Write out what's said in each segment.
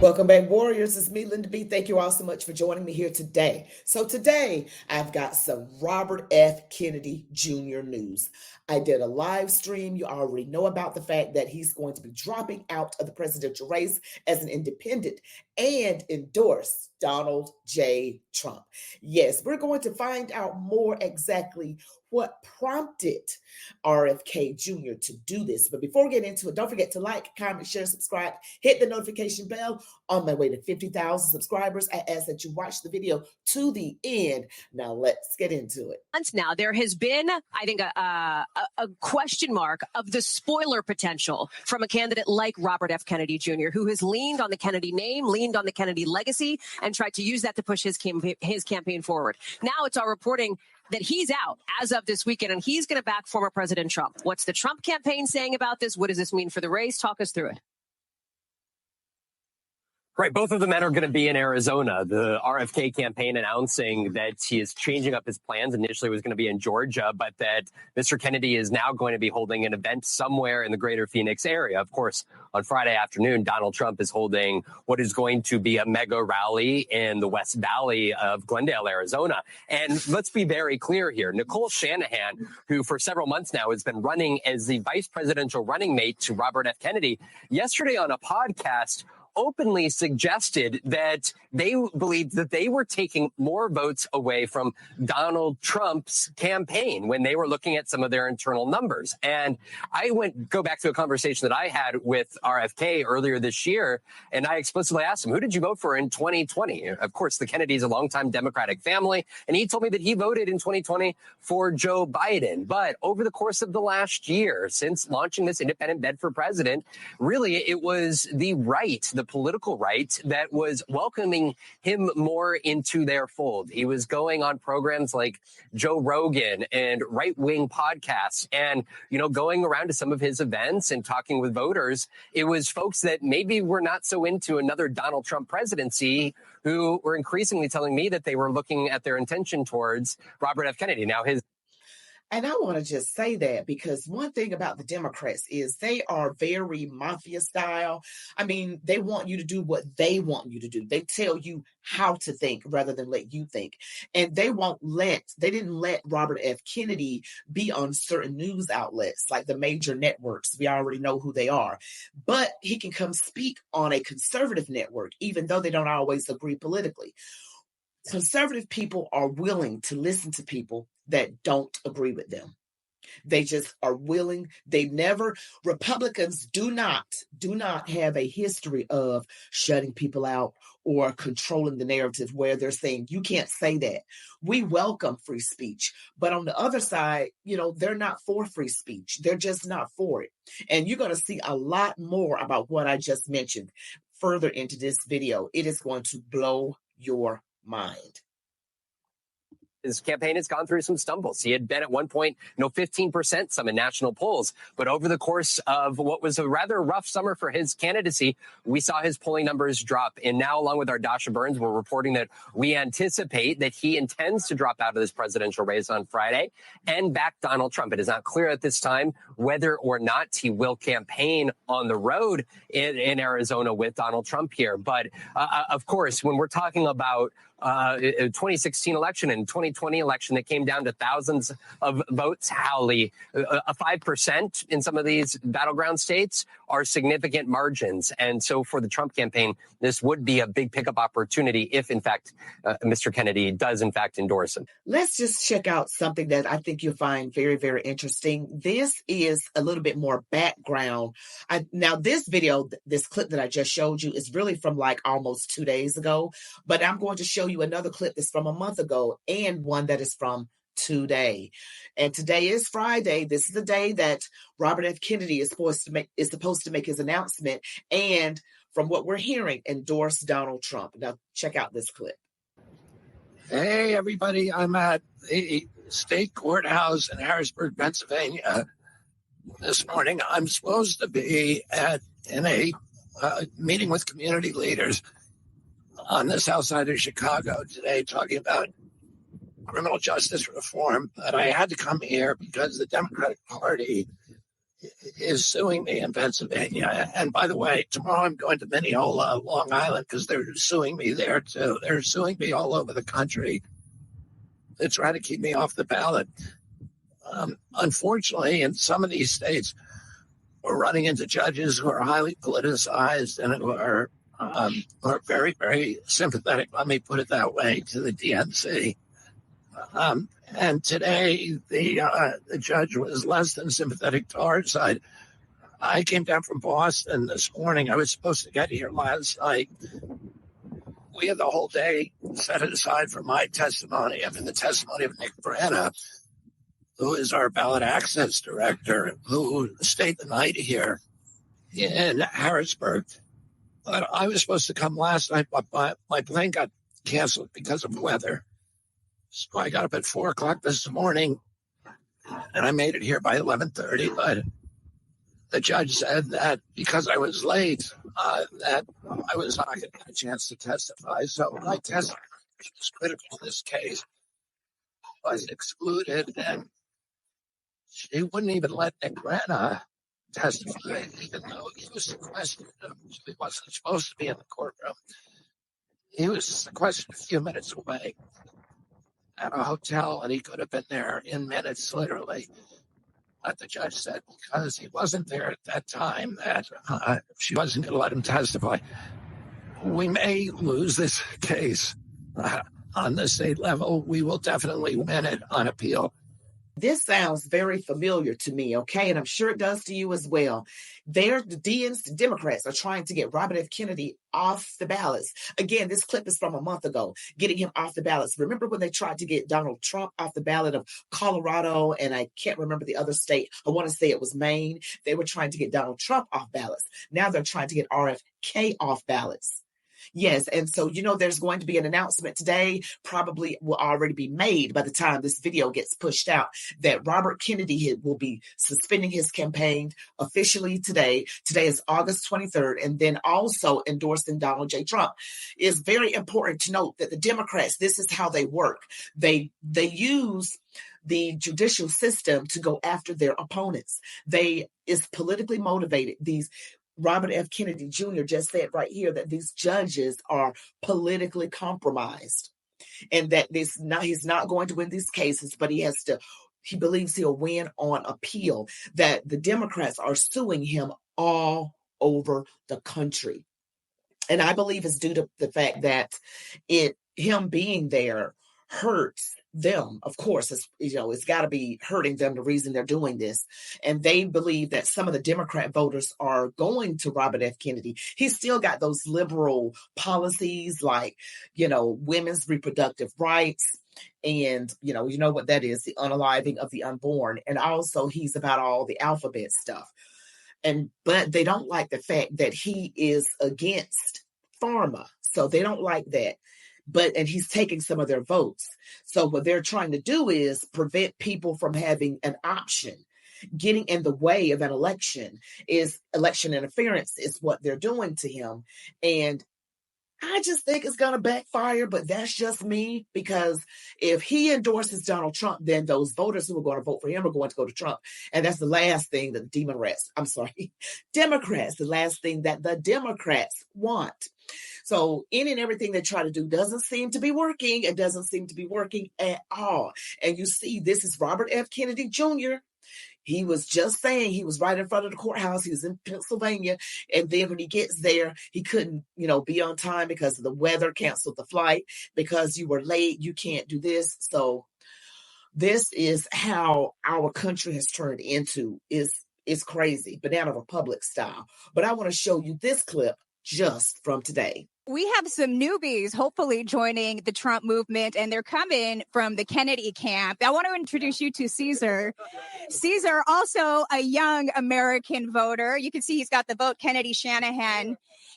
Welcome back, Warriors. It's me, Linda B. Thank you all so much for joining me here today. So today, I've got some Robert F. Kennedy Jr. news. I did a live stream. You already know about the fact that he's going to be dropping out of the presidential race as an independent and endorse Donald J. Trump. Yes, we're going to find out more exactly what prompted RFK Jr. to do this. But before we get into it, don't forget to like, comment, share, subscribe, hit the notification bell. On my way to 50,000 subscribers, I ask that you watch the video to the end. Now let's get into it. Now there has been, I think, a question mark of the spoiler potential from a candidate like Robert F. Kennedy Jr., who has leaned on the Kennedy name, leaned on the Kennedy legacy, and tried to use that to push his campaign forward. Now it's our reporting that he's out as of this weekend, and he's going to back former President Trump. What's the Trump campaign saying about this? What does this mean for the race? Talk us through it. Right. Both of the men are going to be in Arizona. The RFK campaign announcing that he is changing up his plans. Initially, it was going to be in Georgia, but that Mr. Kennedy is now going to be holding an event somewhere in the greater Phoenix area. Of course, on Friday afternoon, Donald Trump is holding what is going to be a mega rally in the West Valley of Glendale, Arizona. And let's be very clear here. Nicole Shanahan, who for several months now has been running as the vice presidential running mate to Robert F. Kennedy, yesterday on a podcast openly suggested that they believed that they were taking more votes away from Donald Trump's campaign when they were looking at some of their internal numbers. And I go back to a conversation that I had with RFK earlier this year, and I explicitly asked him, who did you vote for in 2020? Of course, the Kennedys, a longtime Democratic family, and he told me that he voted in 2020 for Joe Biden. But over the course of the last year, since launching this independent bid for president, really it was the right, the political right, that was welcoming him more into their fold. He was going on programs like Joe Rogan and right-wing podcasts and, going around to some of his events and talking with voters. It was folks that maybe were not so into another Donald Trump presidency who were increasingly telling me that they were looking at their intention towards Robert F. Kennedy. Now, And I want to just say that because one thing about the Democrats is they are very mafia style. I mean, they want you to do what they want you to do. They tell you how to think rather than let you think. And they didn't let Robert F. Kennedy be on certain news outlets like the major networks. We already know who they are. But he can come speak on a conservative network, even though they don't always agree politically. Conservative people are willing to listen to people that don't agree with them. They just are willing. Republicans do not have a history of shutting people out or controlling the narrative where they're saying, you can't say that. We welcome free speech. But on the other side, they're not for free speech. They're just not for it. And you're going to see a lot more about what I just mentioned further into this video. It is going to blow your mind. His campaign has gone through some stumbles. He had been at one point, 15%, some in national polls. But over the course of what was a rather rough summer for his candidacy, we saw his polling numbers drop. And now, along with our Dasha Burns, we're reporting that we anticipate that he intends to drop out of this presidential race on Friday and back Donald Trump. It is not clear at this time whether or not he will campaign on the road in Arizona with Donald Trump here. But of course, when we're talking about 2016 election and 2020 election that came down to thousands of votes, Howley, a 5% in some of these battleground states are significant margins. And so for the Trump campaign, this would be a big pickup opportunity if, in fact, Mr. Kennedy does, in fact, endorse him. Let's just check out something that I think you'll find very, very interesting. This is a little bit more background. Now, this video, this clip that I just showed you is really from like almost 2 days ago, but I'm going to show you another clip that's from a month ago and one that is from today. And today is Friday. This is the day that Robert F. Kennedy is supposed to make his announcement and, from what we're hearing, endorse Donald Trump. Now, check out this clip. Hey, everybody. I'm at the state courthouse in Harrisburg, Pennsylvania. This morning, I'm supposed to be in a meeting with community leaders on the south side of Chicago today, talking about criminal justice reform. But I had to come here because the Democratic Party is suing me in Pennsylvania. And by the way, tomorrow I'm going to Mineola, Long Island, because they're suing me there too. They're suing me all over the country. They're trying to keep me off the ballot. Unfortunately, in some of these states, we're running into judges who are highly politicized and who are very, very sympathetic, let me put it that way, to the DNC. And today, the judge was less than sympathetic to our side. I came down from Boston this morning. I was supposed to get here last night. We had the whole day set aside for my testimony and for the testimony of Nick Brenna, who is our ballot access director, who stayed the night here in Harrisburg. But I was supposed to come last night, but my plane got canceled because of weather. So I got up at 4 o'clock this morning, and I made it here by 11:30. But the judge said that because I was late, that I was not going to get a chance to testify. So my testimony, which was critical in this case, was excluded, and she wouldn't even let Nick Brenna testify, even though he was sequestered. He wasn't supposed to be in the courtroom. He was sequestered a few minutes away at a hotel, and he could have been there in minutes, literally. But the judge said because he wasn't there at that time, that she wasn't going to let him testify. We may lose this case on the state level. We will definitely win it on appeal. This sounds very familiar to me, okay? And I'm sure it does to you as well. The Democrats are trying to get Robert F. Kennedy off the ballots. Again, this clip is from a month ago, getting him off the ballots. Remember when they tried to get Donald Trump off the ballot of Colorado, and I can't remember the other state. I want to say it was Maine. They were trying to get Donald Trump off ballots. Now they're trying to get RFK off ballots. Yes, and so, there's going to be an announcement today, probably will already be made by the time this video gets pushed out, that Robert Kennedy will be suspending his campaign officially today. Today is August 23rd, and then also endorsing Donald J. Trump. It's very important to note that the Democrats, this is how they work. They use the judicial system to go after their opponents. It's politically motivated. Robert F. Kennedy Jr. just said right here that these judges are politically compromised and that he's not going to win these cases, but he believes he'll win on appeal, that the Democrats are suing him all over the country. And I believe it's due to the fact that him being there hurts them. Of course, it's got to be hurting them, the reason they're doing this. And they believe that some of the Democrat voters are going to Robert F. Kennedy. He's still got those liberal policies like, women's reproductive rights. And, you know what that is, the unaliving of the unborn. And also he's about all the alphabet stuff. But they don't like the fact that he is against pharma. So they don't like that. And he's taking some of their votes. So what they're trying to do is prevent people from having an option. Getting in the way of an election interference is what they're doing to him. And I just think it's going to backfire, but that's just me, because if he endorses Donald Trump, then those voters who are going to vote for him are going to go to Trump. And that's the last thing that Democrats, the last thing that the Democrats want. So any and everything they try to do doesn't seem to be working. It doesn't seem to be working at all. And you see, this is Robert F. Kennedy Jr. He was just saying he was right in front of the courthouse. He was in Pennsylvania. And then when he gets there, he couldn't, be on time because of the weather, canceled the flight because you were late. You can't do this. So this is how our country has turned into. It's crazy, banana republic style. But I want to show you this clip just from today. We have some newbies hopefully joining the Trump movement, and they're coming from the Kennedy camp. I want to introduce you to Caesar. Caesar, also a young American voter. You can see he's got the Vote Kennedy Shanahan.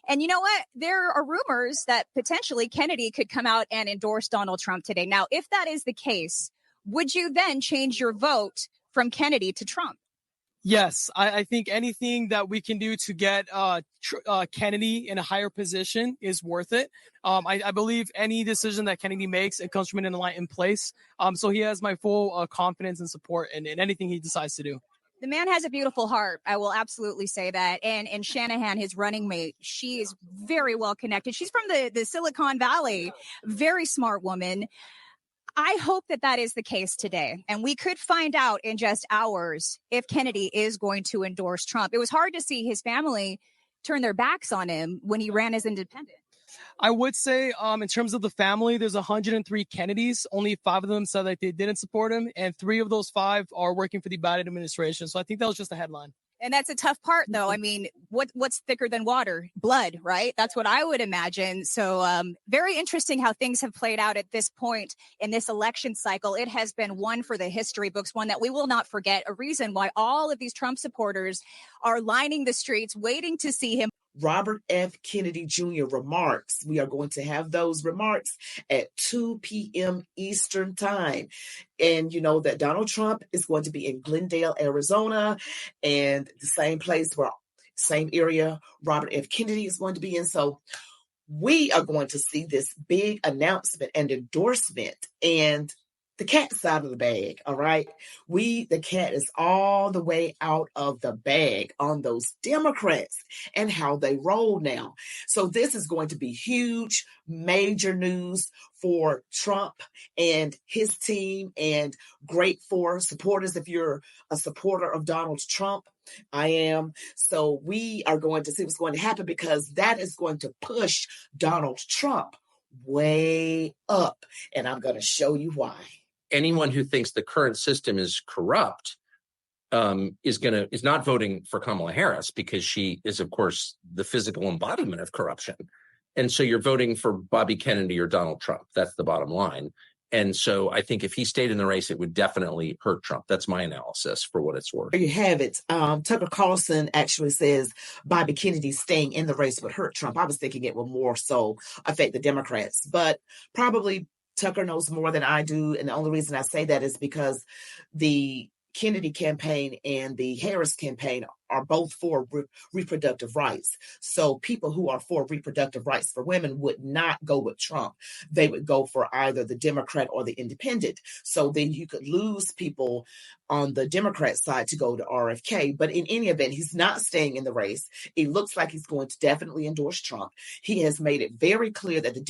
And you know what? There are rumors that potentially Kennedy could come out and endorse Donald Trump today. Now, if that is the case, would you then change your vote from Kennedy to Trump? Yes, I think anything that we can do to get Kennedy in a higher position is worth it. I believe any decision that Kennedy makes, it comes from an enlightened place. So he has my full confidence and support in anything he decides to do. The man has a beautiful heart. I will absolutely say that. And Shanahan, his running mate, she is very well connected. She's from the Silicon Valley, very smart woman. I hope that that is the case today. And we could find out in just hours if Kennedy is going to endorse Trump. It was hard to see his family turn their backs on him when he ran as independent. I would say, in terms of the family, there's 103 Kennedys. Only 5 of them said that they didn't support him, and 3 of those 5 are working for the Biden administration. So I think that was just a headline. And that's a tough part, though. I mean, what's thicker than water? Blood, right? That's what I would imagine. So very interesting how things have played out at this point in this election cycle. It has been one for the history books, one that we will not forget, a reason why all of these Trump supporters are lining the streets, waiting to see him. Robert F. Kennedy Jr. remarks. We are going to have those remarks at 2 p.m. Eastern time. And you know that Donald Trump is going to be in Glendale, Arizona, and the same area Robert F. Kennedy is going to be in. So we are going to see this big announcement and endorsement, and the cat's out of the bag, all right? The cat is all the way out of the bag on those Democrats and how they roll now. So this is going to be huge, major news for Trump and his team, and great for supporters. If you're a supporter of Donald Trump, I am. So we are going to see what's going to happen, because that is going to push Donald Trump way up. And I'm going to show you why. Anyone who thinks the current system is corrupt is not voting for Kamala Harris, because she is, of course, the physical embodiment of corruption. And so you're voting for Bobby Kennedy or Donald Trump. That's the bottom line. And so I think if he stayed in the race, it would definitely hurt Trump. That's my analysis, for what it's worth. There you have it. Tucker Carlson actually says Bobby Kennedy staying in the race would hurt Trump. I was thinking it would more so affect the Democrats, but probably Tucker knows more than I do. And the only reason I say that is because the Kennedy campaign and the Harris campaign are both for reproductive rights. So people who are for reproductive rights for women would not go with Trump. They would go for either the Democrat or the independent. So then you could lose people on the Democrat side to go to RFK. But in any event, he's not staying in the race. It looks like he's going to definitely endorse Trump. He has made it very clear that the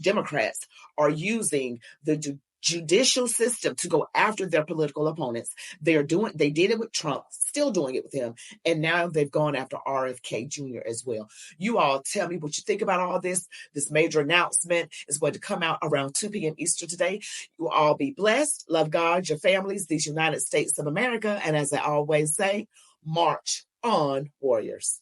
Democrats are using the judicial system to go after their political opponents. They did it with Trump, still doing it with him, and now they've gone after RFK Jr. as well. You all tell me what you think about all this. This major announcement is going to come out around 2 p.m. Eastern today. You all be blessed, love God, your families, these United States of America, and as I always say, march on, warriors.